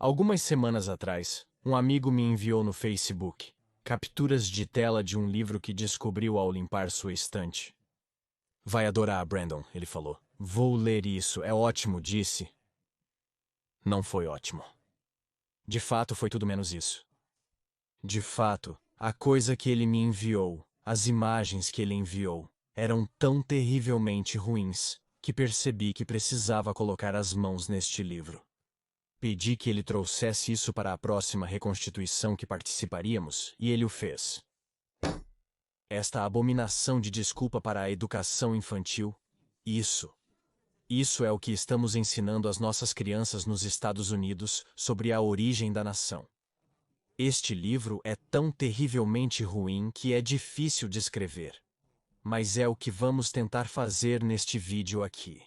Algumas semanas atrás, um amigo me enviou no Facebook capturas de tela de um livro que descobriu ao limpar sua estante. Vai adorar, Brandon, ele falou. Vou ler isso, é ótimo, disse. Não foi ótimo. De fato, foi tudo menos isso. De fato, a coisa que ele me enviou, as imagens que ele enviou, eram tão terrivelmente ruins que percebi que precisava colocar as mãos neste livro. Pedi que ele trouxesse isso para a próxima reconstituição que participaríamos, e ele o fez. Esta abominação de desculpa para a educação infantil, isso é o que estamos ensinando às nossas crianças nos Estados Unidos sobre a origem da nação. Este livro é tão terrivelmente ruim que é difícil de escrever. Mas é o que vamos tentar fazer neste vídeo aqui.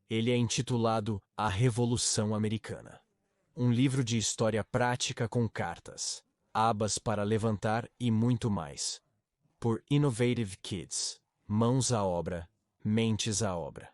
Ele é intitulado A Revolução Americana. Um livro de história prática com cartas, abas para levantar e muito mais. Por Innovative Kids. Mãos à obra, mentes à obra.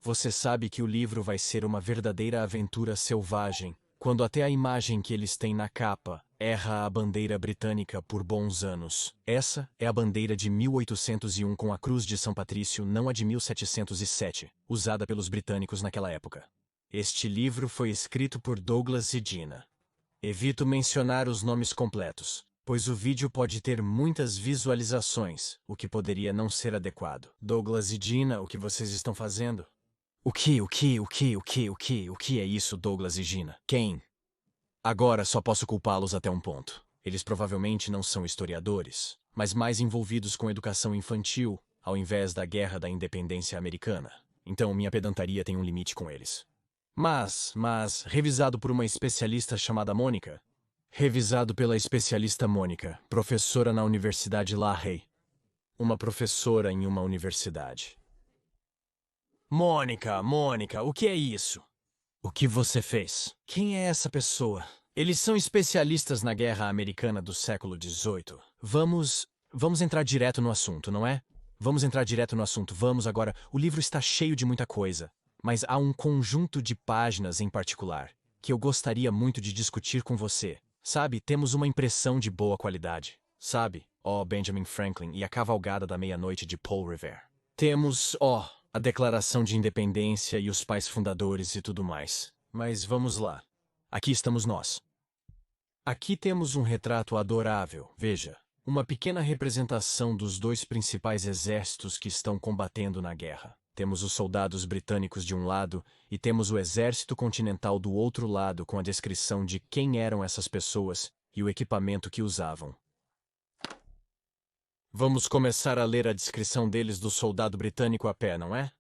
Você sabe que o livro vai ser uma verdadeira aventura selvagem, quando até a imagem que eles têm na capa erra a bandeira britânica por bons anos. Essa é a bandeira de 1801 com a Cruz de São Patrício, não a de 1707, usada pelos britânicos naquela época. Este livro foi escrito por Douglas e Gina. Evito mencionar os nomes completos, pois o vídeo pode ter muitas visualizações, o que poderia não ser adequado. Douglas e Gina, o que vocês estão fazendo? O que é isso, Douglas e Gina? Quem? Agora só posso culpá-los até um ponto. Eles provavelmente não são historiadores, mas mais envolvidos com educação infantil, ao invés da Guerra da Independência Americana. Então minha pedantaria tem um limite com eles. Mas, revisado por uma especialista chamada Mônica. Revisado pela especialista Mônica, professora na Universidade Lahey. Uma professora em uma universidade. Mônica, o que é isso? O que você fez? Quem é essa pessoa? Eles são especialistas na Guerra Americana do século XVIII. Vamos entrar direto no assunto, não é? Vamos entrar direto no assunto. Vamos agora. O livro está cheio de muita coisa, mas há um conjunto de páginas em particular que eu gostaria muito de discutir com você. Sabe, temos uma impressão de boa qualidade. Sabe, Benjamin Franklin e a Cavalgada da Meia-Noite de Paul Revere. Temos, a Declaração de Independência e os pais fundadores e tudo mais. Mas vamos lá. Aqui estamos nós. Aqui temos um retrato adorável, veja. Uma pequena representação dos dois principais exércitos que estão combatendo na guerra. Temos os soldados britânicos de um lado e temos o exército continental do outro lado com a descrição de quem eram essas pessoas e o equipamento que usavam. Vamos começar a ler a descrição deles do soldado britânico a pé, não é?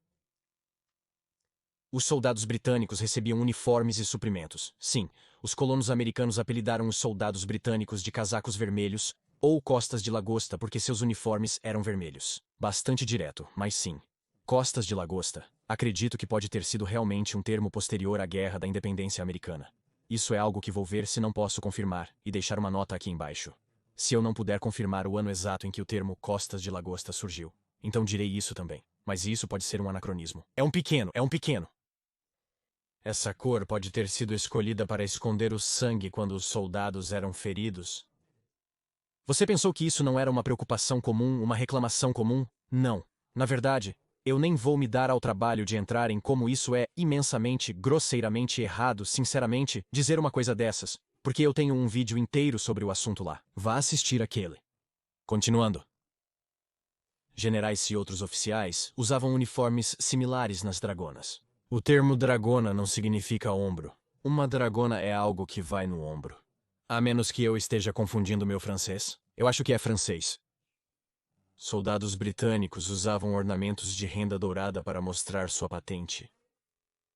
Os soldados britânicos recebiam uniformes e suprimentos. Sim, os colonos americanos apelidaram os soldados britânicos de casacos vermelhos ou costas de lagosta porque seus uniformes eram vermelhos. Bastante direto, mas sim. Costas de lagosta. Acredito que pode ter sido realmente um termo posterior à Guerra da Independência Americana. Isso é algo que vou ver se não posso confirmar e deixar uma nota aqui embaixo. Se eu não puder confirmar o ano exato em que o termo costas de lagosta surgiu, então direi isso também. Mas isso pode ser um anacronismo. É um pequeno. Essa cor pode ter sido escolhida para esconder o sangue quando os soldados eram feridos. Você pensou que isso não era uma preocupação comum, uma reclamação comum? Não. Na verdade, eu nem vou me dar ao trabalho de entrar em como isso é imensamente, grosseiramente errado, sinceramente, dizer uma coisa dessas, porque eu tenho um vídeo inteiro sobre o assunto lá. Vá assistir aquele. Continuando. Generais e outros oficiais usavam uniformes similares nas dragonas. O termo dragona não significa ombro. Uma dragona é algo que vai no ombro. A menos que eu esteja confundindo meu francês. Eu acho que é francês. Soldados britânicos usavam ornamentos de renda dourada para mostrar sua patente.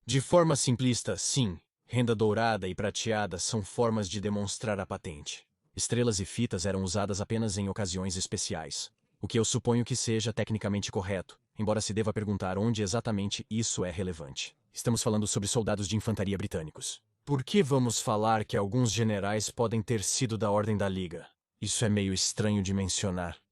De forma simplista, sim, renda dourada e prateada são formas de demonstrar a patente. Estrelas e fitas eram usadas apenas em ocasiões especiais, o que eu suponho que seja tecnicamente correto, embora se deva perguntar onde exatamente isso é relevante. Estamos falando sobre soldados de infantaria britânicos. Por que vamos falar que alguns generais podem ter sido da Ordem da Liga? Isso é meio estranho de mencionar.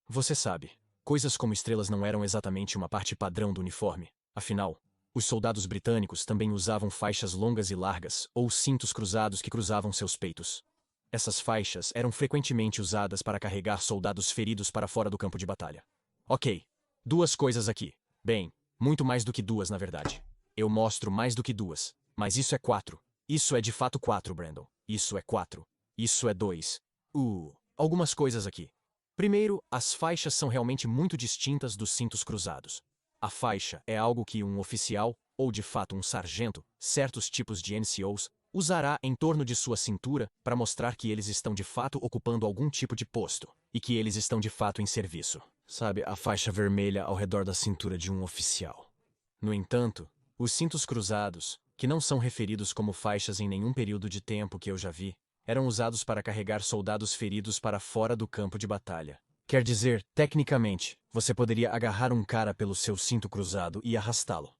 Você sabe, coisas como estrelas não eram exatamente uma parte padrão do uniforme. Afinal, Os soldados britânicos também usavam faixas longas e largas, ou cintos cruzados que cruzavam seus peitos. Essas faixas eram frequentemente usadas para carregar soldados feridos para fora do campo de batalha. Ok, duas coisas aqui. Bem, muito mais do que duas, na verdade. Eu mostro mais do que duas, mas isso é 4. Isso é de fato 4, Brandon. Isso é 4. Isso é 2. Algumas coisas aqui. Primeiro, as faixas são realmente muito distintas dos cintos cruzados. A faixa é algo que um oficial, ou de fato um sargento, certos tipos de NCOs, usará em torno de sua cintura para mostrar que eles estão de fato ocupando algum tipo de posto, e que eles estão de fato em serviço. Sabe, a faixa vermelha ao redor da cintura de um oficial. No entanto, os cintos cruzados, que não são referidos como faixas em nenhum período de tempo que eu já vi, eram usados para carregar soldados feridos para fora do campo de batalha. Quer dizer, tecnicamente, você poderia agarrar um cara pelo seu cinto cruzado e arrastá-lo.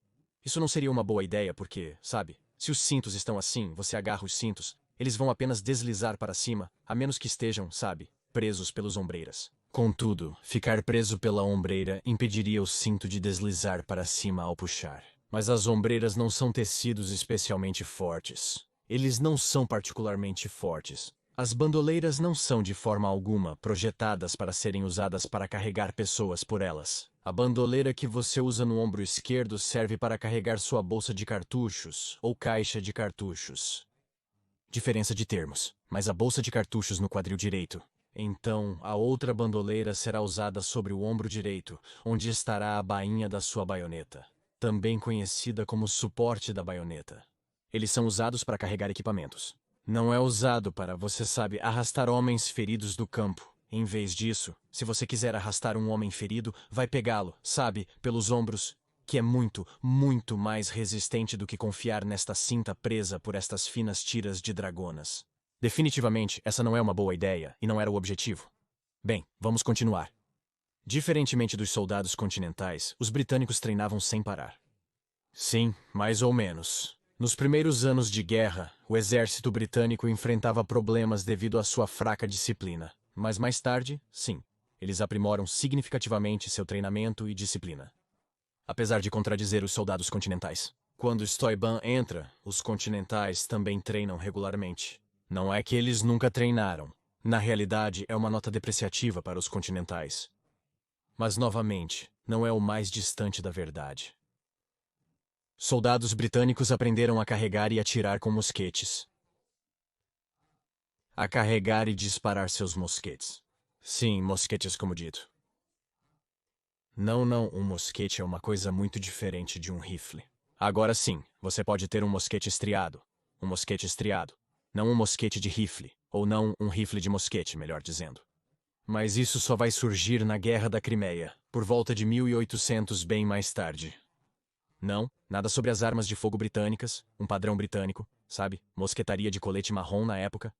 Isso não seria uma boa ideia porque, sabe, se os cintos estão assim, você agarra os cintos, eles vão apenas deslizar para cima, a menos que estejam, sabe, presos pelos ombreiras. Contudo, ficar preso pela ombreira impediria o cinto de deslizar para cima ao puxar. Mas as ombreiras não são tecidos especialmente fortes. Eles não são particularmente fortes. As bandoleiras não são de forma alguma projetadas para serem usadas para carregar pessoas por elas. A bandoleira que você usa no ombro esquerdo serve para carregar sua bolsa de cartuchos ou caixa de cartuchos. Diferença de termos, mas a bolsa de cartuchos no quadril direito. Então, a outra bandoleira será usada sobre o ombro direito, onde estará a bainha da sua baioneta, também conhecida como suporte da baioneta. Eles são usados para carregar equipamentos. Não é usado para, você sabe, arrastar homens feridos do campo. Em vez disso, se você quiser arrastar um homem ferido, vai pegá-lo, sabe, pelos ombros, que é muito, muito mais resistente do que confiar nesta cinta presa por estas finas tiras de dragonas. Definitivamente, essa não é uma boa ideia e não era o objetivo. Bem, vamos continuar. Diferentemente dos soldados continentais, os britânicos treinavam sem parar. Sim, mais ou menos. Nos primeiros anos de guerra, o exército britânico enfrentava problemas devido à sua fraca disciplina. Mas mais tarde, sim, eles aprimoram significativamente seu treinamento e disciplina. Apesar de contradizer os soldados continentais. Quando Steuben entra, os continentais também treinam regularmente. Não é que eles nunca treinaram. Na realidade, é uma nota depreciativa para os continentais. Mas, novamente, não é o mais distante da verdade. Soldados britânicos aprenderam a carregar e atirar com mosquetes. A carregar e disparar seus mosquetes. Sim, mosquetes como dito. Não, um mosquete é uma coisa muito diferente de um rifle. Agora sim, você pode ter um mosquete estriado. Um mosquete estriado. Não um mosquete de rifle, ou não um rifle de mosquete, melhor dizendo. Mas isso só vai surgir na Guerra da Crimeia, por volta de 1800 bem mais tarde. Não, nada sobre as armas de fogo britânicas, um padrão britânico, sabe? Mosquetaria de colete marrom na época.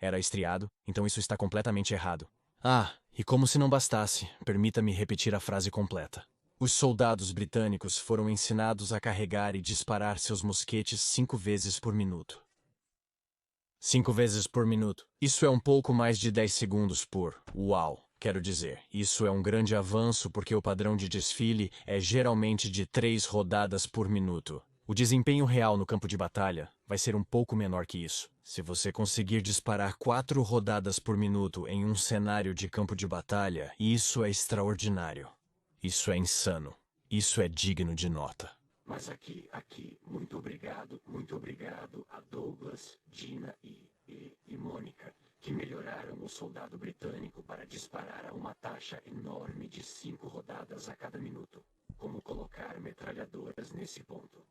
Era estriado, então isso está completamente errado. E como se não bastasse, permita-me repetir a frase completa. Os soldados britânicos foram ensinados a carregar e disparar seus mosquetes 5 vezes por minuto. 5 vezes por minuto. Isso é um pouco mais de 10 segundos por. Uau! Quero dizer, isso é um grande avanço porque o padrão de desfile é geralmente de 3 rodadas por minuto. O desempenho real no campo de batalha vai ser um pouco menor que isso. Se você conseguir disparar 4 rodadas por minuto em um cenário de campo de batalha, isso é extraordinário. Isso é insano. Isso é digno de nota. Mas aqui, muito obrigado a Douglas, Gina e Mônica, que melhoraram o soldado britânico para disparar a uma taxa enorme de 5 rodadas a cada minuto. Como colocar metralhadoras nesse ponto?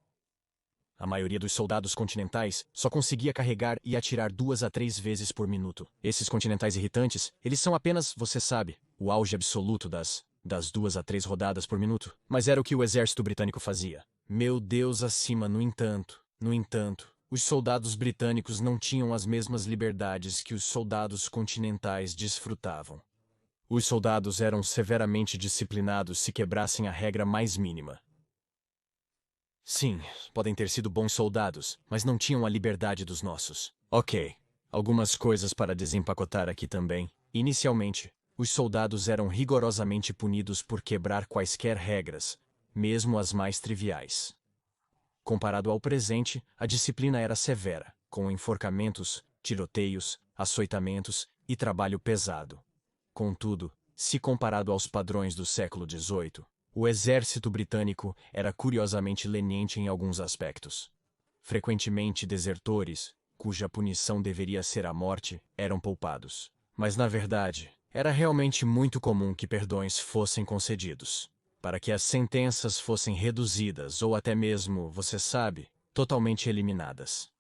A maioria dos soldados continentais só conseguia carregar e atirar 2 a 3 vezes por minuto. Esses continentais irritantes, eles são apenas, você sabe, o auge absoluto das 2 a 3 rodadas por minuto. Mas era o que o exército britânico fazia. Meu Deus acima, no entanto, os soldados britânicos não tinham as mesmas liberdades que os soldados continentais desfrutavam. Os soldados eram severamente disciplinados se quebrassem a regra mais mínima. Sim, podem ter sido bons soldados, mas não tinham a liberdade dos nossos. Ok, algumas coisas para desempacotar aqui também. Inicialmente, os soldados eram rigorosamente punidos por quebrar quaisquer regras, mesmo as mais triviais. Comparado ao presente, a disciplina era severa, com enforcamentos, tiroteios, açoitamentos e trabalho pesado. Contudo, se comparado aos padrões do século XVIII, o exército britânico era curiosamente leniente em alguns aspectos. Frequentemente desertores, cuja punição deveria ser a morte, eram poupados. Mas, na verdade, era realmente muito comum que perdões fossem concedidos, para que as sentenças fossem reduzidas ou até mesmo, você sabe, totalmente eliminadas.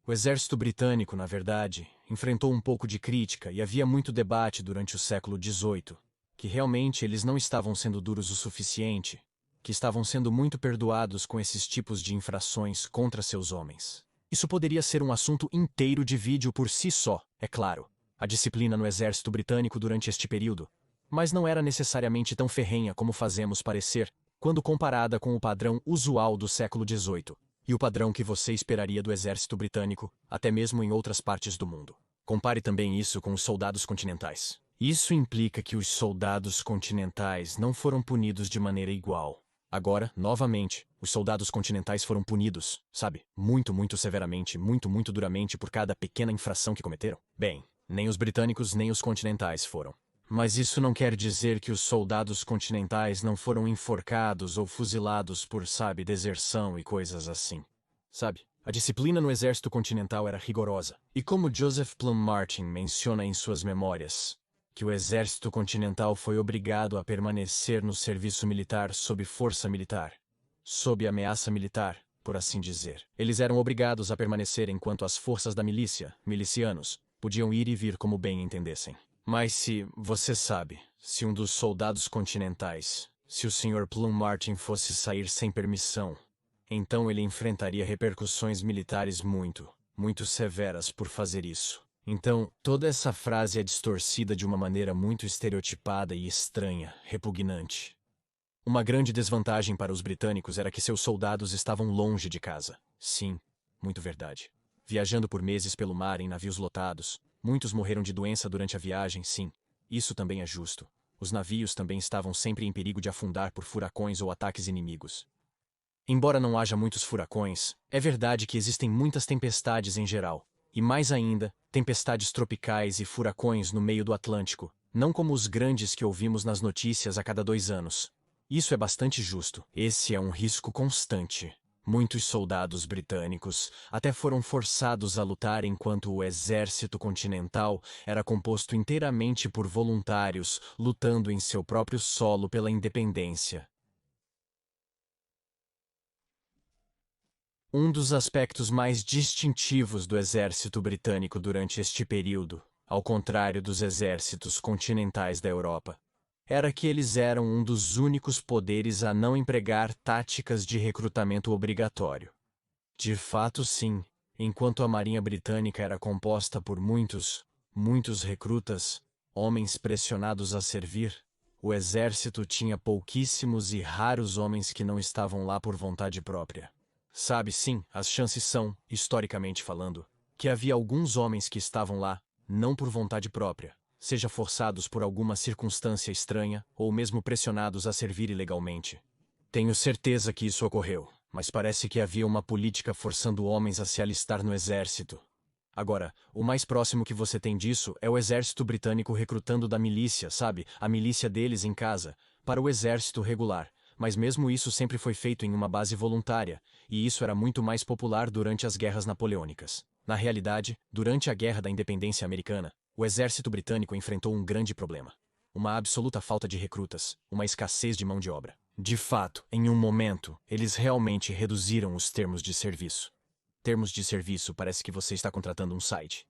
O exército britânico, na verdade, enfrentou um pouco de crítica e havia muito debate durante o século XVIII, que realmente eles não estavam sendo duros o suficiente, que estavam sendo muito perdoados com esses tipos de infrações contra seus homens. Isso poderia ser um assunto inteiro de vídeo por si só, é claro, a disciplina no exército britânico durante este período, mas não era necessariamente tão ferrenha como fazemos parecer quando comparada com o padrão usual do século XVIII e o padrão que você esperaria do exército britânico, até mesmo em outras partes do mundo. Compare também isso com os soldados continentais. Isso implica que os soldados continentais não foram punidos de maneira igual. Agora, novamente, os soldados continentais foram punidos, sabe, muito severamente, muito duramente por cada pequena infração que cometeram. Bem, nem os britânicos nem os continentais foram. Mas isso não quer dizer que os soldados continentais não foram enforcados ou fuzilados por, sabe, deserção e coisas assim. Sabe, a disciplina no exército continental era rigorosa. E como Joseph Plum Martin menciona em suas memórias, que o exército continental foi obrigado a permanecer no serviço militar sob força militar, sob ameaça militar, por assim dizer. Eles eram obrigados a permanecer enquanto as forças da milícia, milicianos, podiam ir e vir como bem entendessem. Mas se, você sabe, se um dos soldados continentais, se o Sr. Plum Martin fosse sair sem permissão, então ele enfrentaria repercussões militares muito severas por fazer isso. Então, toda essa frase é distorcida de uma maneira muito estereotipada e estranha, repugnante. Uma grande desvantagem para os britânicos era que seus soldados estavam longe de casa. Sim, muito verdade. Viajando por meses pelo mar em navios lotados, muitos morreram de doença durante a viagem, sim. Isso também é justo. Os navios também estavam sempre em perigo de afundar por furacões ou ataques inimigos. Embora não haja muitos furacões, é verdade que existem muitas tempestades em geral. E mais ainda, tempestades tropicais e furacões no meio do Atlântico, não como os grandes que ouvimos nas notícias a cada 2 anos. Isso é bastante justo. Esse é um risco constante. Muitos soldados britânicos até foram forçados a lutar enquanto o exército continental era composto inteiramente por voluntários lutando em seu próprio solo pela independência. Um dos aspectos mais distintivos do exército britânico durante este período, ao contrário dos exércitos continentais da Europa, era que eles eram um dos únicos poderes a não empregar táticas de recrutamento obrigatório. De fato, sim, enquanto a Marinha Britânica era composta por muitos recrutas, homens pressionados a servir, o exército tinha pouquíssimos e raros homens que não estavam lá por vontade própria. Sabe, sim, as chances são, historicamente falando, que havia alguns homens que estavam lá, não por vontade própria, seja forçados por alguma circunstância estranha ou mesmo pressionados a servir ilegalmente. Tenho certeza que isso ocorreu, mas parece que havia uma política forçando homens a se alistar no exército. Agora, o mais próximo que você tem disso é o exército britânico recrutando da milícia, sabe, a milícia deles em casa, para o exército regular. Mas mesmo isso sempre foi feito em uma base voluntária, e isso era muito mais popular durante as guerras napoleônicas. Na realidade, durante a Guerra da Independência Americana, o exército britânico enfrentou um grande problema. Uma absoluta falta de recrutas, uma escassez de mão de obra. De fato, em um momento, eles realmente reduziram os termos de serviço. Termos de serviço parece que você está contratando um site.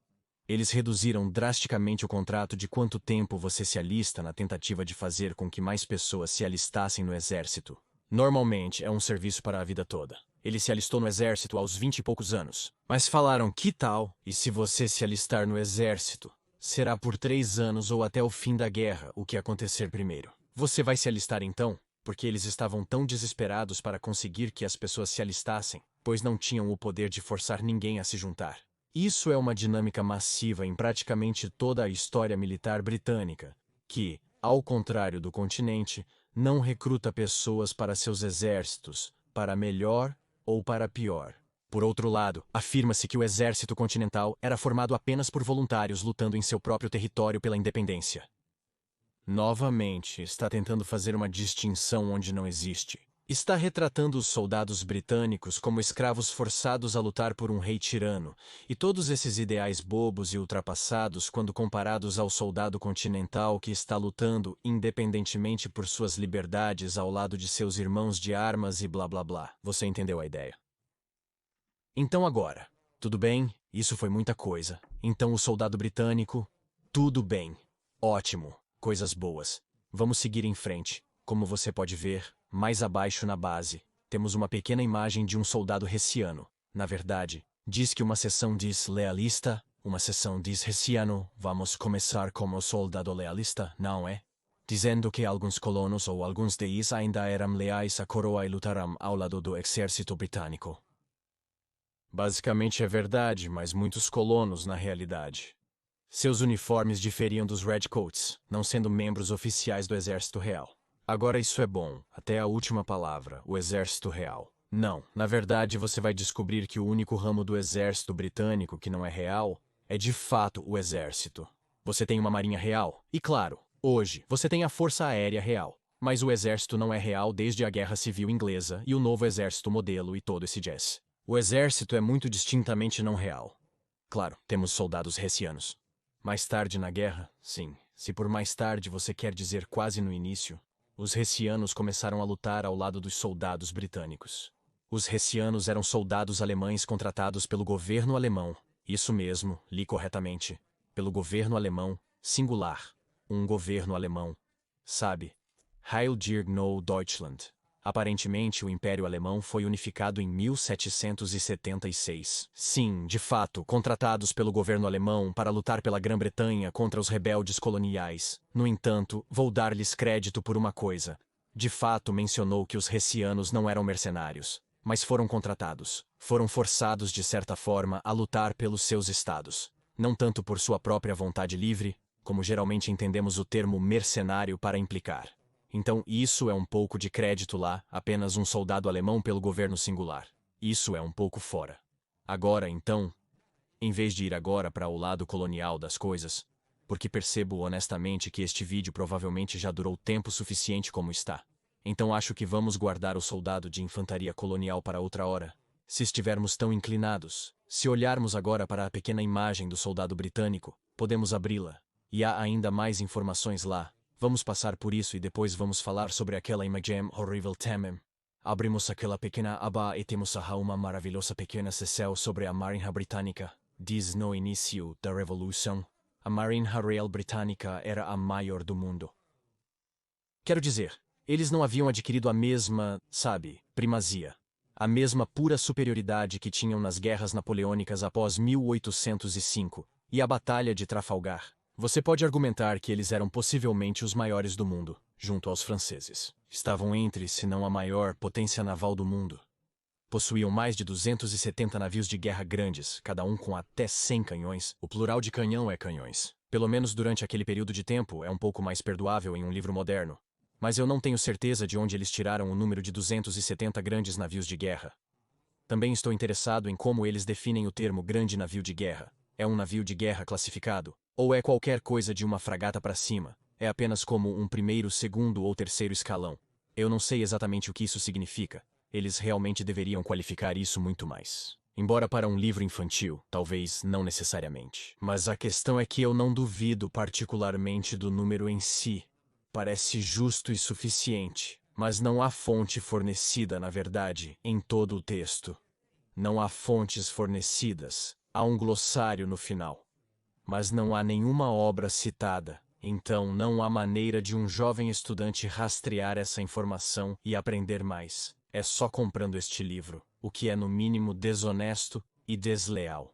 Eles reduziram drasticamente o contrato de quanto tempo você se alista na tentativa de fazer com que mais pessoas se alistassem no exército. Normalmente é um serviço para a vida toda. Ele se alistou no exército aos 20 e poucos anos. Mas falaram, que tal? E se você se alistar no exército? Será por 3 anos ou até o fim da guerra, o que acontecer primeiro. Você vai se alistar então? Porque eles estavam tão desesperados para conseguir que as pessoas se alistassem, pois não tinham o poder de forçar ninguém a se juntar. Isso é uma dinâmica massiva em praticamente toda a história militar britânica, que, ao contrário do continente, não recruta pessoas para seus exércitos, para melhor ou para pior. Por outro lado, afirma-se que o exército continental era formado apenas por voluntários lutando em seu próprio território pela independência. Novamente, está tentando fazer uma distinção onde não existe. Está retratando os soldados britânicos como escravos forçados a lutar por um rei tirano, e todos esses ideais bobos e ultrapassados quando comparados ao soldado continental que está lutando independentemente por suas liberdades ao lado de seus irmãos de armas e blá blá blá. Você entendeu a ideia? Então agora, tudo bem? Isso foi muita coisa. Então o soldado britânico, tudo bem. Ótimo. Coisas boas. Vamos seguir em frente. Como você pode ver, mais abaixo na base, temos uma pequena imagem de um soldado hessiano. Na verdade, diz que uma seção diz lealista, uma seção diz hessiano. Vamos começar como soldado lealista, não é? Dizendo que alguns colonos ou alguns deles ainda eram leais à coroa e lutaram ao lado do exército britânico. Basicamente é verdade, mas muitos colonos na realidade. Seus uniformes diferiam dos Redcoats, não sendo membros oficiais do Exército Real. Agora isso é bom, até a última palavra, o Exército Real. Não, na verdade você vai descobrir que o único ramo do Exército Britânico que não é real é de fato o Exército. Você tem uma Marinha Real, e claro, hoje você tem a Força Aérea Real. Mas o Exército não é real desde a Guerra Civil Inglesa e o novo Exército Modelo e todo esse jazz. O Exército é muito distintamente não real. Claro, temos soldados hessianos. Mais tarde na guerra, sim, se por mais tarde você quer dizer quase no início, os hessianos começaram a lutar ao lado dos soldados britânicos. Os hessianos eram soldados alemães contratados pelo governo alemão, isso mesmo, li corretamente, pelo governo alemão, singular, um governo alemão. Sabe? Heil dir no Deutschland. Aparentemente, o Império Alemão foi unificado em 1776. Sim, de fato, contratados pelo governo alemão para lutar pela Grã-Bretanha contra os rebeldes coloniais. No entanto, vou dar-lhes crédito por uma coisa. De fato, mencionou que os hessianos não eram mercenários, mas foram contratados. Foram forçados, de certa forma, a lutar pelos seus estados. Não tanto por sua própria vontade livre, como geralmente entendemos o termo mercenário para implicar. Então isso é um pouco de crédito lá, apenas um soldado alemão pelo governo singular. Isso é um pouco fora. Agora, então, em vez de ir agora para o lado colonial das coisas, porque percebo honestamente que este vídeo provavelmente já durou tempo suficiente como está. Então acho que vamos guardar o soldado de infantaria colonial para outra hora. Se estivermos tão inclinados, se olharmos agora para a pequena imagem do soldado britânico, podemos abri-la. E há ainda mais informações lá. Vamos passar por isso e depois vamos falar sobre aquela imagem horrível também. Abrimos aquela pequena aba e temos uma maravilhosa pequena seção sobre a Marinha Britânica. Diz no início da Revolução, a Marinha Real Britânica era a maior do mundo. Quero dizer, eles não haviam adquirido a mesma, sabe, primazia. A mesma pura superioridade que tinham nas guerras napoleônicas após 1805 e a Batalha de Trafalgar. Você pode argumentar que eles eram possivelmente os maiores do mundo, junto aos franceses. Estavam entre, se não a maior, potência naval do mundo. Possuíam mais de 270 navios de guerra grandes, cada um com até 100 canhões. O plural de canhão é canhões. Pelo menos durante aquele período de tempo, é um pouco mais perdoável em um livro moderno. Mas eu não tenho certeza de onde eles tiraram o número de 270 grandes navios de guerra. Também estou interessado em como eles definem o termo grande navio de guerra. É um navio de guerra classificado? Ou é qualquer coisa de uma fragata para cima? É apenas como um primeiro, segundo ou terceiro escalão? Eu não sei exatamente o que isso significa. Eles realmente deveriam qualificar isso muito mais. Embora para um livro infantil, talvez não necessariamente. Mas a questão é que eu não duvido particularmente do número em si. Parece justo e suficiente, mas não há fonte fornecida, na verdade, em todo o texto. Não há fontes fornecidas. Há um glossário no final. Mas não há nenhuma obra citada, então não há maneira de um jovem estudante rastrear essa informação e aprender mais. É só comprando este livro, o que é no mínimo desonesto e desleal.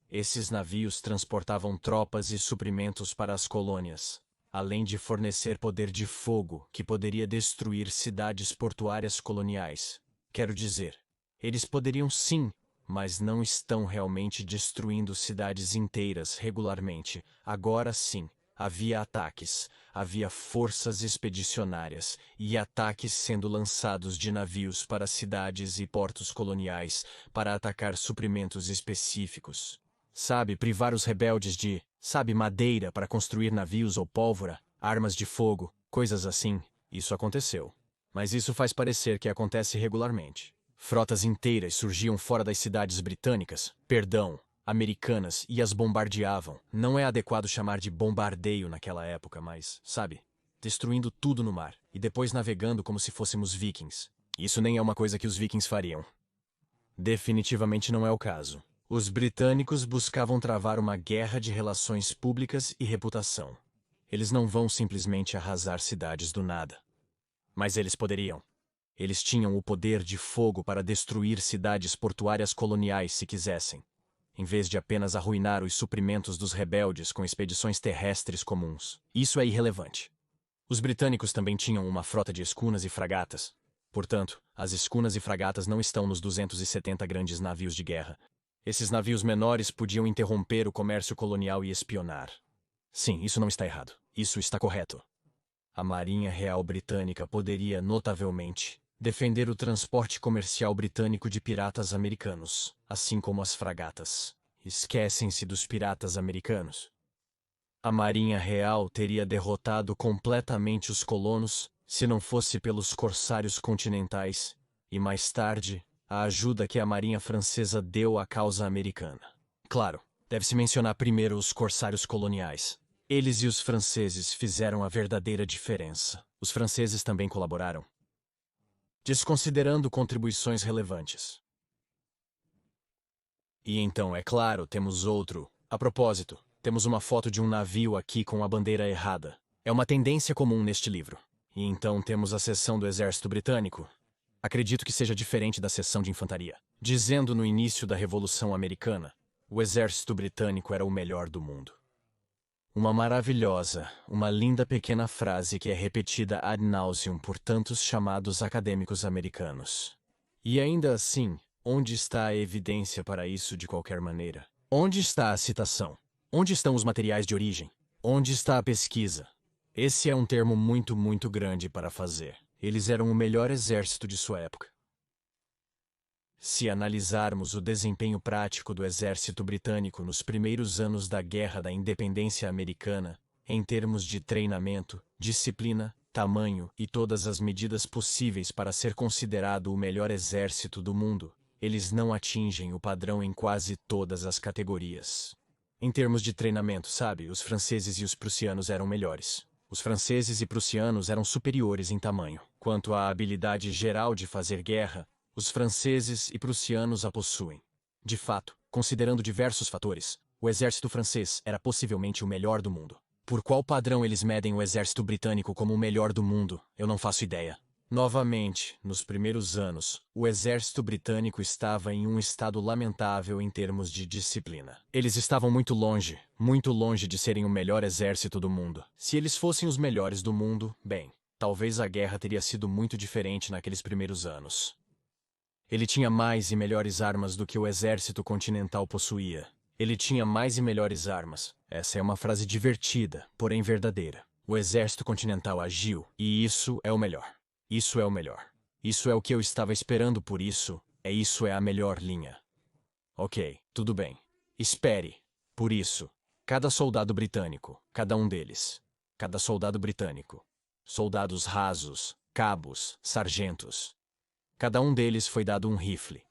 Esses navios transportavam tropas e suprimentos para as colônias, além de fornecer poder de fogo que poderia destruir cidades portuárias coloniais. Quero dizer, eles poderiam sim, mas não estão realmente destruindo cidades inteiras regularmente. Agora sim, Havia ataques, havia forças expedicionárias e ataques sendo lançados de navios para cidades e portos coloniais para atacar suprimentos específicos. Sabe, privar os rebeldes de, madeira para construir navios ou pólvora, armas de fogo, coisas assim. Isso aconteceu. Mas isso faz parecer que acontece regularmente. Frotas inteiras surgiam fora das cidades britânicas, americanas, e as bombardeavam. Não é adequado chamar de bombardeio naquela época, mas, sabe, destruindo tudo no mar e depois navegando como se fôssemos vikings. Isso nem é uma coisa que os vikings fariam. Definitivamente não é o caso. Os britânicos buscavam travar uma guerra de relações públicas e reputação. Eles não vão simplesmente arrasar cidades do nada. Mas eles poderiam. Eles tinham o poder de fogo para destruir cidades portuárias coloniais se quisessem, em vez de apenas arruinar os suprimentos dos rebeldes com expedições terrestres comuns. Isso é irrelevante. Os britânicos também tinham uma frota de escunas e fragatas. Portanto, as escunas e fragatas não estão nos 270 grandes navios de guerra. Esses navios menores podiam interromper o comércio colonial e espionar. Sim, isso não está errado. Isso está correto. A Marinha Real Britânica poderia, notavelmente, defender o transporte comercial britânico de piratas americanos, assim como as fragatas. Esquecem-se dos piratas americanos. A Marinha Real teria derrotado completamente os colonos se não fosse pelos corsários continentais e, mais tarde, a ajuda que a Marinha Francesa deu à causa americana. Claro, deve-se mencionar primeiro os corsários coloniais. Eles e os franceses fizeram a verdadeira diferença. Os franceses também colaboraram, desconsiderando contribuições relevantes. E então, é claro, temos outro. A propósito, temos uma foto de um navio aqui com a bandeira errada. É uma tendência comum neste livro. E então temos a seção do Exército Britânico. Acredito que seja diferente da seção de infantaria. Dizendo no início da Revolução Americana, o Exército Britânico era o melhor do mundo. Uma maravilhosa, uma linda pequena frase que é repetida ad nauseam por tantos chamados acadêmicos americanos. E ainda assim, onde está a evidência para isso de qualquer maneira? Onde está a citação? Onde estão os materiais de origem? Onde está a pesquisa? Esse é um termo muito, muito grande para fazer. Eles eram o melhor exército de sua época. Se analisarmos o desempenho prático do exército britânico nos primeiros anos da Guerra da Independência Americana, em termos de treinamento, disciplina, tamanho e todas as medidas possíveis para ser considerado o melhor exército do mundo, eles não atingem o padrão em quase todas as categorias. Em termos de treinamento, sabe, os franceses e os prussianos eram melhores. Os franceses e prussianos eram superiores em tamanho. Quanto à habilidade geral de fazer guerra, os franceses e prussianos a possuem. De fato, considerando diversos fatores, o exército francês era possivelmente o melhor do mundo. Por qual padrão eles medem o exército britânico como o melhor do mundo, eu não faço ideia. Novamente, nos primeiros anos, o exército britânico estava em um estado lamentável em termos de disciplina. Eles estavam muito longe de serem o melhor exército do mundo. Se eles fossem os melhores do mundo, bem, talvez a guerra teria sido muito diferente naqueles primeiros anos. Ele tinha mais e melhores armas do que o exército continental possuía. Ele tinha mais e melhores armas. Essa é uma frase divertida, porém verdadeira. O exército continental agiu, e isso é o melhor. Isso é o melhor. Isso é o que eu estava esperando por isso. Isso é a melhor linha. Ok, tudo bem. Espere. Por isso, cada soldado britânico, cada um deles. Cada soldado britânico. Soldados rasos, cabos, sargentos. Cada um deles foi dado um rifle.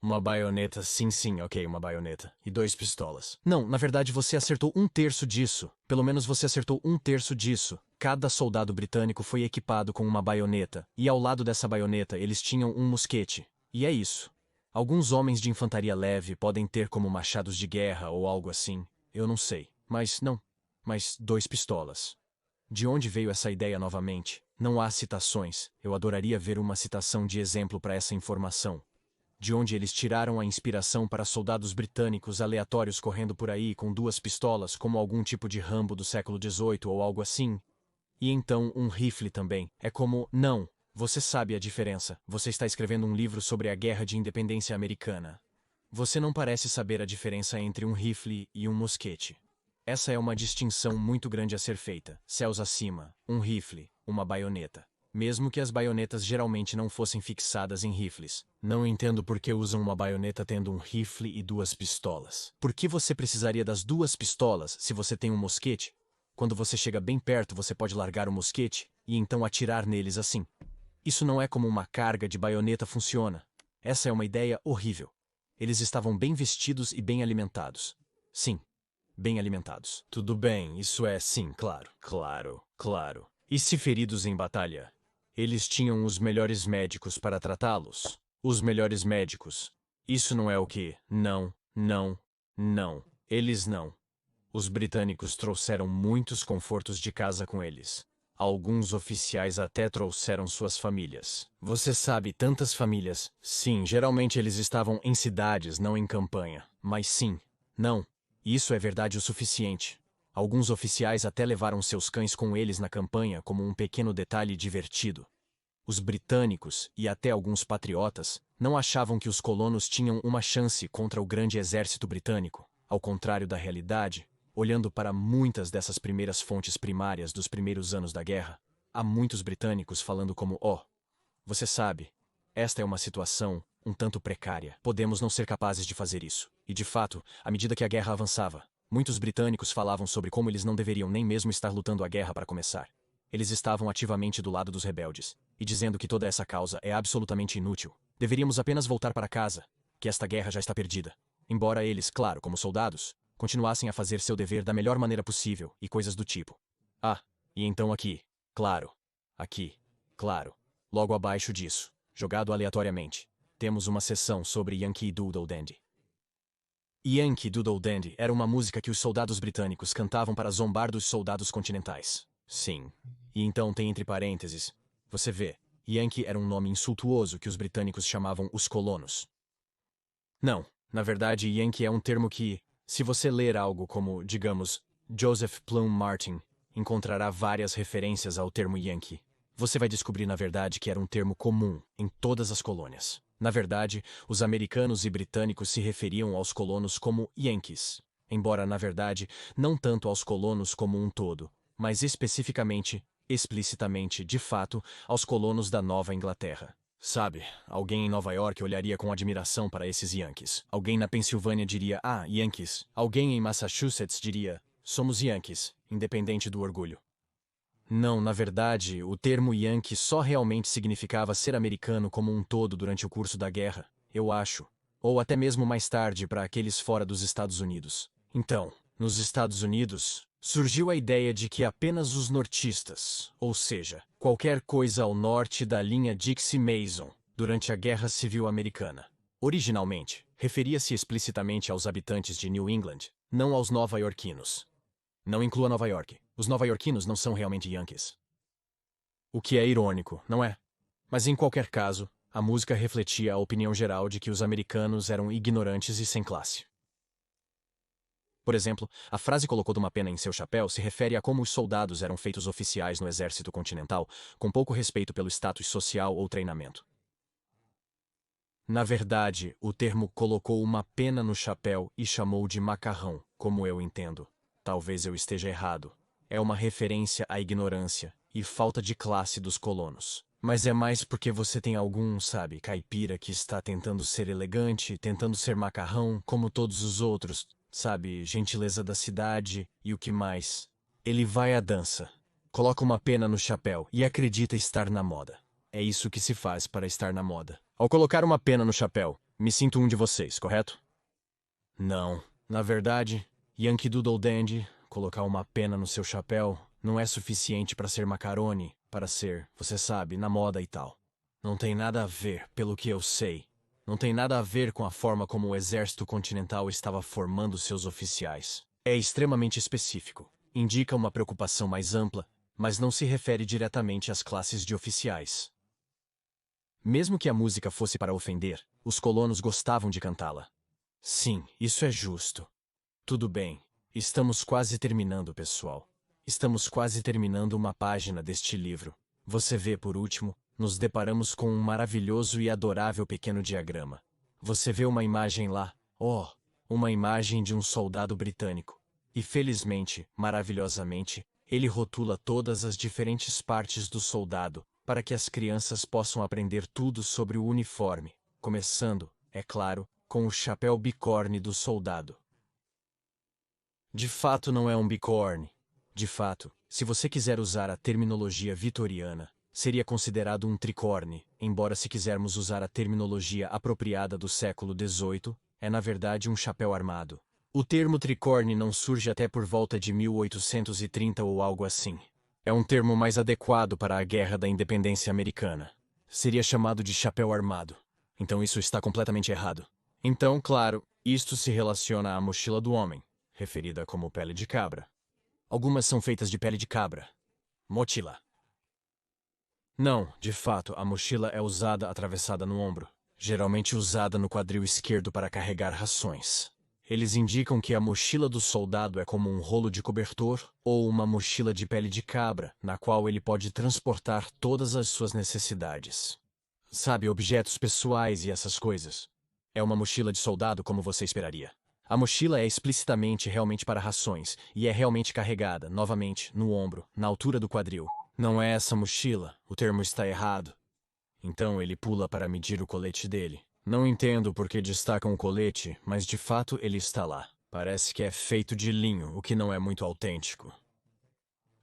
Uma baioneta, sim, ok, uma baioneta. E 2 pistolas. Não, na verdade você acertou 1/3 disso. Pelo menos você acertou 1/3 disso. Cada soldado britânico foi equipado com uma baioneta. E ao lado dessa baioneta eles tinham um mosquete. E é isso. Alguns homens de infantaria leve podem ter como machados de guerra ou algo assim. Eu não sei. Mas 2 pistolas. De onde veio essa ideia novamente? Não há citações. Eu adoraria ver uma citação de exemplo para essa informação. De onde eles tiraram a inspiração para soldados britânicos aleatórios correndo por aí com 2 pistolas, como algum tipo de Rambo do século XVIII ou algo assim? E então um rifle também. É como, não, você sabe a diferença. Você está escrevendo um livro sobre a Guerra de Independência Americana. Você não parece saber a diferença entre um rifle e um mosquete. Essa é uma distinção muito grande a ser feita. Céus acima, um rifle, uma baioneta. Mesmo que as baionetas geralmente não fossem fixadas em rifles. Não entendo por que usam uma baioneta tendo um rifle e 2 pistolas. Por que você precisaria das 2 pistolas se você tem um mosquete? Quando você chega bem perto, você pode largar o mosquete e então atirar neles assim. Isso não é como uma carga de baioneta funciona. Essa é uma ideia horrível. Eles estavam bem vestidos e bem alimentados. Sim, bem alimentados. Tudo bem, isso é sim, claro. Claro. E se feridos em batalha? Eles tinham os melhores médicos para tratá-los. Os melhores médicos. Isso não é o que? Não. Eles não. Os britânicos trouxeram muitos confortos de casa com eles. Alguns oficiais até trouxeram suas famílias. Você sabe, tantas famílias. Sim, geralmente eles estavam em cidades, não em campanha. Mas sim, não. Isso é verdade o suficiente. Alguns oficiais até levaram seus cães com eles na campanha como um pequeno detalhe divertido. Os britânicos, e até alguns patriotas, não achavam que os colonos tinham uma chance contra o grande exército britânico. Ao contrário da realidade, olhando para muitas dessas primeiras fontes primárias dos primeiros anos da guerra, há muitos britânicos falando como, você sabe, esta é uma situação um tanto precária. Podemos não ser capazes de fazer isso. E de fato, à medida que a guerra avançava, muitos britânicos falavam sobre como eles não deveriam nem mesmo estar lutando a guerra para começar. Eles estavam ativamente do lado dos rebeldes, e dizendo que toda essa causa é absolutamente inútil. Deveríamos apenas voltar para casa, que esta guerra já está perdida. Embora eles, claro, como soldados, continuassem a fazer seu dever da melhor maneira possível, e coisas do tipo. E então aqui, claro, logo abaixo disso, jogado aleatoriamente, temos uma seção sobre Yankee Doodle Dandy. Yankee Doodle Dandy era uma música que os soldados britânicos cantavam para zombar dos soldados continentais. Sim. E então tem entre parênteses, você vê, Yankee era um nome insultuoso que os britânicos chamavam os colonos. Não, na verdade, Yankee é um termo que, se você ler algo como, digamos, Joseph Plum Martin, encontrará várias referências ao termo Yankee. Você vai descobrir, na verdade, que era um termo comum em todas as colônias. Na verdade, os americanos e britânicos se referiam aos colonos como Yankees, embora, na verdade, não tanto aos colonos como um todo, mas especificamente, explicitamente, de fato, aos colonos da Nova Inglaterra. Sabe, alguém em Nova York olharia com admiração para esses Yankees. Alguém na Pensilvânia diria, Yankees. Alguém em Massachusetts diria, somos Yankees, independente do orgulho. Não, na verdade, o termo Yankee só realmente significava ser americano como um todo durante o curso da guerra, eu acho. Ou até mesmo mais tarde para aqueles fora dos Estados Unidos. Então, nos Estados Unidos, surgiu a ideia de que apenas os nortistas, ou seja, qualquer coisa ao norte da linha Dixie-Mason, durante a Guerra Civil Americana. Originalmente, referia-se explicitamente aos habitantes de New England, não aos nova-iorquinos. Não inclua Nova York. Os nova-iorquinos não são realmente Yankees. O que é irônico, não é? Mas em qualquer caso, a música refletia a opinião geral de que os americanos eram ignorantes e sem classe. Por exemplo, a frase colocou uma pena em seu chapéu se refere a como os soldados eram feitos oficiais no exército continental, com pouco respeito pelo status social ou treinamento. Na verdade, o termo colocou uma pena no chapéu e chamou de macarrão, como eu entendo. Talvez eu esteja errado. É uma referência à ignorância e falta de classe dos colonos. Mas é mais porque você tem algum, sabe, caipira que está tentando ser elegante, tentando ser macarrão, como todos os outros, sabe, gentileza da cidade e o que mais. Ele vai à dança, coloca uma pena no chapéu e acredita estar na moda. É isso que se faz para estar na moda. Ao colocar uma pena no chapéu, me sinto um de vocês, correto? Não. Na verdade, Yankee Doodle Dandy, colocar uma pena no seu chapéu, não é suficiente para ser macarone, para ser, você sabe, na moda e tal. Não tem nada a ver, pelo que eu sei. Não tem nada a ver com a forma como o exército continental estava formando seus oficiais. É extremamente específico. Indica uma preocupação mais ampla, mas não se refere diretamente às classes de oficiais. Mesmo que a música fosse para ofender, os colonos gostavam de cantá-la. Sim, isso é justo. Tudo bem. Estamos quase terminando, pessoal. Estamos quase terminando uma página deste livro. Você vê, por último, nos deparamos com um maravilhoso e adorável pequeno diagrama. Você vê uma imagem lá, uma imagem de um soldado britânico. E felizmente, maravilhosamente, ele rotula todas as diferentes partes do soldado, para que as crianças possam aprender tudo sobre o uniforme, começando, é claro, com o chapéu bicorne do soldado. De fato não é um bicorne. De fato, se você quiser usar a terminologia vitoriana, seria considerado um tricorne, embora se quisermos usar a terminologia apropriada do século XVIII, é na verdade um chapéu armado. O termo tricorne não surge até por volta de 1830 ou algo assim. É um termo mais adequado para a Guerra da Independência Americana. Seria chamado de chapéu armado. Então isso está completamente errado. Então, claro, isto se relaciona à mochila do homem, referida como pele de cabra. Algumas são feitas de pele de cabra. Mochila. Não, de fato, a mochila é usada atravessada no ombro, geralmente usada no quadril esquerdo para carregar rações. Eles indicam que a mochila do soldado é como um rolo de cobertor ou uma mochila de pele de cabra, na qual ele pode transportar todas as suas necessidades. Sabe, objetos pessoais e essas coisas. É uma mochila de soldado como você esperaria. A mochila é explicitamente realmente para rações e é realmente carregada, novamente, no ombro, na altura do quadril. Não é essa mochila, o termo está errado. Então ele pula para medir o colete dele. Não entendo por que destacam o colete, mas de fato ele está lá. Parece que é feito de linho, o que não é muito autêntico.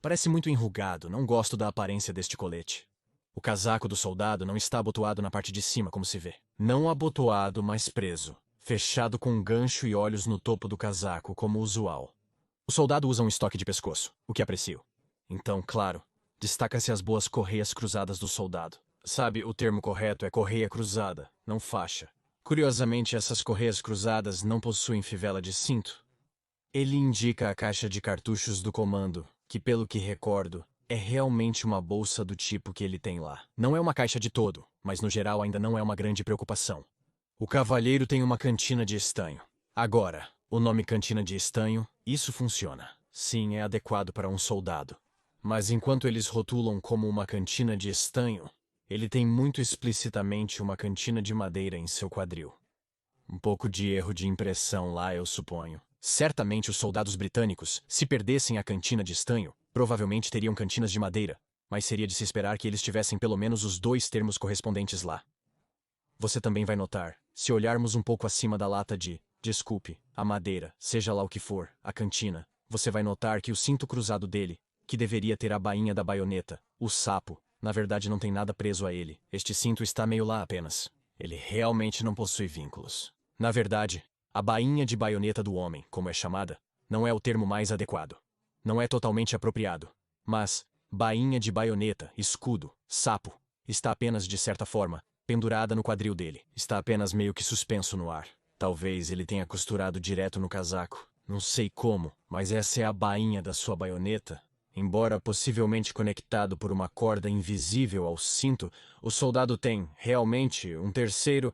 Parece muito enrugado, não gosto da aparência deste colete. O casaco do soldado não está abotoado na parte de cima, como se vê. Não abotoado, mas preso. Fechado com um gancho e olhos no topo do casaco, como usual. O soldado usa um estoque de pescoço, o que aprecio. Então, claro, destaca-se as boas correias cruzadas do soldado. Sabe, o termo correto é correia cruzada, não faixa. Curiosamente, essas correias cruzadas não possuem fivela de cinto. Ele indica a caixa de cartuchos do comando, que pelo que recordo, é realmente uma bolsa do tipo que ele tem lá. Não é uma caixa de todo, mas no geral ainda não é uma grande preocupação. O cavalheiro tem uma cantina de estanho. Agora, o nome cantina de estanho, isso funciona. Sim, é adequado para um soldado. Mas enquanto eles rotulam como uma cantina de estanho, ele tem muito explicitamente uma cantina de madeira em seu quadril. Um pouco de erro de impressão lá, eu suponho. Certamente os soldados britânicos, se perdessem a cantina de estanho, provavelmente teriam cantinas de madeira, mas seria de se esperar que eles tivessem pelo menos os dois termos correspondentes lá. Você também vai notar, se olharmos um pouco acima da lata de, desculpe, a madeira, seja lá o que for, a cantina, você vai notar que o cinto cruzado dele, que deveria ter a bainha da baioneta, o sapo, na verdade não tem nada preso a ele. Este cinto está meio lá apenas. Ele realmente não possui vínculos. Na verdade, a bainha de baioneta do homem, como é chamada, não é o termo mais adequado. Não é totalmente apropriado. Mas, bainha de baioneta, escudo, sapo, está apenas, de certa forma, pendurada no quadril dele. Está apenas meio que suspenso no ar. Talvez ele tenha costurado direto no casaco. Não sei como, mas essa é a bainha da sua baioneta. Embora possivelmente conectado por uma corda invisível ao cinto, o soldado tem, realmente, um terceiro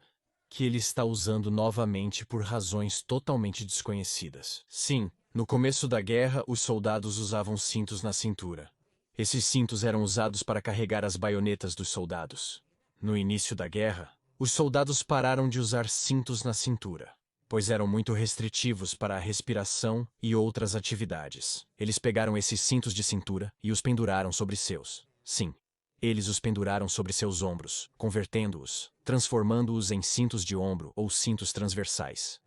que ele está usando novamente por razões totalmente desconhecidas. Sim, no começo da guerra, os soldados usavam cintos na cintura. Esses cintos eram usados para carregar as baionetas dos soldados. No início da guerra, os soldados pararam de usar cintos na cintura, pois eram muito restritivos para a respiração e outras atividades. Eles pegaram esses cintos de cintura e os penduraram sobre seus. Sim, eles os penduraram sobre seus ombros, convertendo-os, transformando-os em cintos de ombro ou cintos transversais.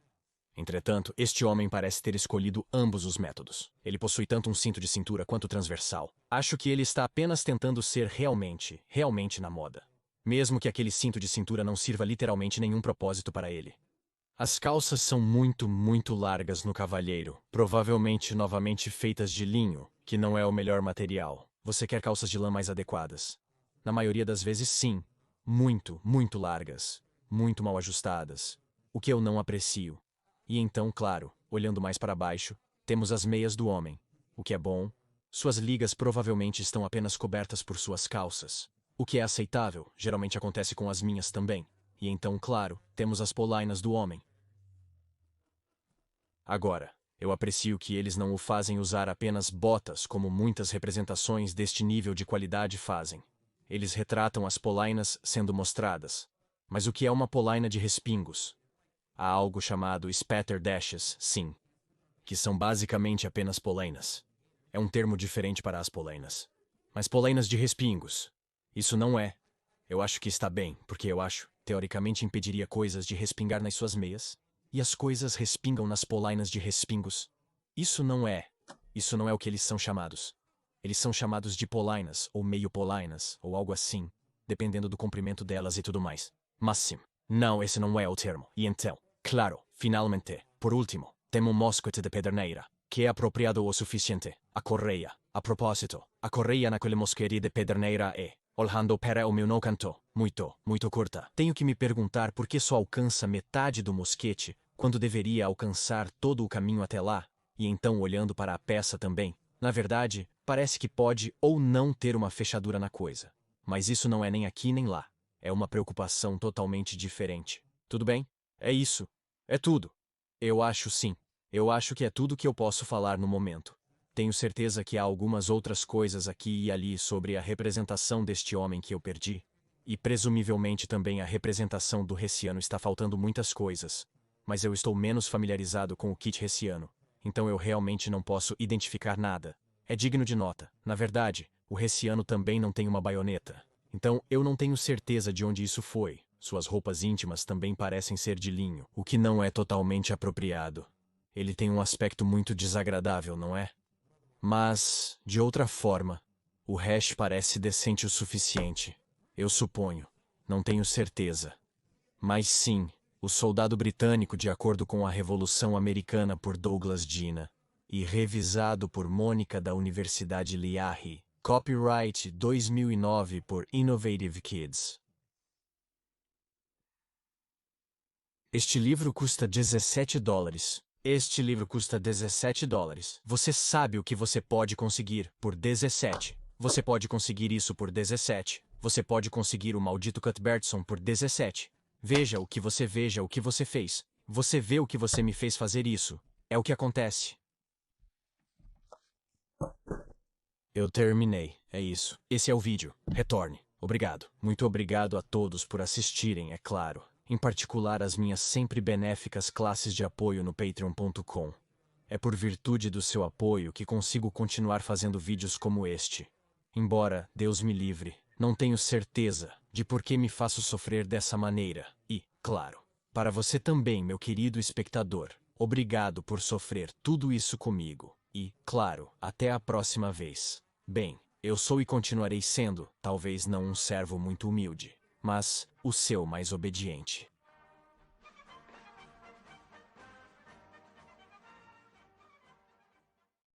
Entretanto, este homem parece ter escolhido ambos os métodos. Ele possui tanto um cinto de cintura quanto transversal. Acho que ele está apenas tentando ser realmente na moda. Mesmo que aquele cinto de cintura não sirva literalmente nenhum propósito para ele. As calças são muito largas no cavalheiro, provavelmente novamente feitas de linho, que não é o melhor material. Você quer calças de lã mais adequadas? Na maioria das vezes sim, muito largas, muito mal ajustadas, o que eu não aprecio. E então, claro, olhando mais para baixo, temos as meias do homem, o que é bom. Suas ligas provavelmente estão apenas cobertas por suas calças, o que é aceitável, geralmente acontece com as minhas também. E então, claro, temos as polainas do homem. Agora, eu aprecio que eles não o fazem usar apenas botas como muitas representações deste nível de qualidade fazem. Eles retratam as polainas sendo mostradas. Mas o que é uma polaina de respingos? Há algo chamado spatterdashes, sim. que são basicamente apenas polainas. É um termo diferente para as polainas. Mas polainas de respingos. Isso não é. Eu acho que está bem, porque eu acho, teoricamente impediria coisas de respingar nas suas meias. E as coisas respingam nas polainas de respingos. Isso não é o que eles são chamados. Eles são chamados de polainas, ou meio polainas, ou algo assim, dependendo do comprimento delas e tudo mais. Mas sim, não, esse não é o termo. E então, claro, finalmente, por último, temos um mosquete de pederneira, que é apropriado o suficiente. A correia. A propósito, a correia naquele mosquete de pederneira é, olhando para o meu no canto, muito curta. Tenho que me perguntar por que só alcança metade do mosquete, quando deveria alcançar todo o caminho até lá, e então olhando para a peça também. Na verdade, parece que pode ou não ter uma fechadura na coisa. Mas isso não é nem aqui nem lá. É uma preocupação totalmente diferente. Tudo bem? É isso. É tudo. Eu acho sim. Eu acho que é tudo que eu posso falar no momento. Tenho certeza que há algumas outras coisas aqui e ali sobre a representação deste homem que eu perdi. E presumivelmente também a representação do Hessiano está faltando muitas coisas. Mas eu estou menos familiarizado com o kit Hessiano. Então eu realmente não posso identificar nada. É digno de nota. Na verdade, o Hessiano também não tem uma baioneta. Então eu não tenho certeza de onde isso foi. Suas roupas íntimas também parecem ser de linho, o que não é totalmente apropriado. Ele tem um aspecto muito desagradável, não é? Mas, de outra forma, o hash parece decente o suficiente. Eu suponho. Não tenho certeza. Mas sim, o soldado britânico de acordo com a Revolução Americana por Douglas Dina e revisado por Mônica da Universidade Liahi. Copyright 2009 por Innovative Kids. Este livro custa $17. Este livro custa $17. Você sabe o que você pode conseguir por 17. Você pode conseguir isso por 17. Você pode conseguir o maldito Cuthbertson por 17. Veja o que você fez. Você vê o que você me fez fazer isso. É o que acontece. Eu terminei. É isso. Esse é o vídeo. Retorne. Obrigado. Muito obrigado a todos por assistirem, é claro. Em particular as minhas sempre benéficas classes de apoio no patreon.com. É por virtude do seu apoio que consigo continuar fazendo vídeos como este. Embora, Deus me livre, não tenho certeza de por que me faço sofrer dessa maneira. E, claro, para você também, meu querido espectador, obrigado por sofrer tudo isso comigo. E, claro, até a próxima vez. Bem, eu sou e continuarei sendo, talvez não um servo muito humilde, mas o seu mais obediente.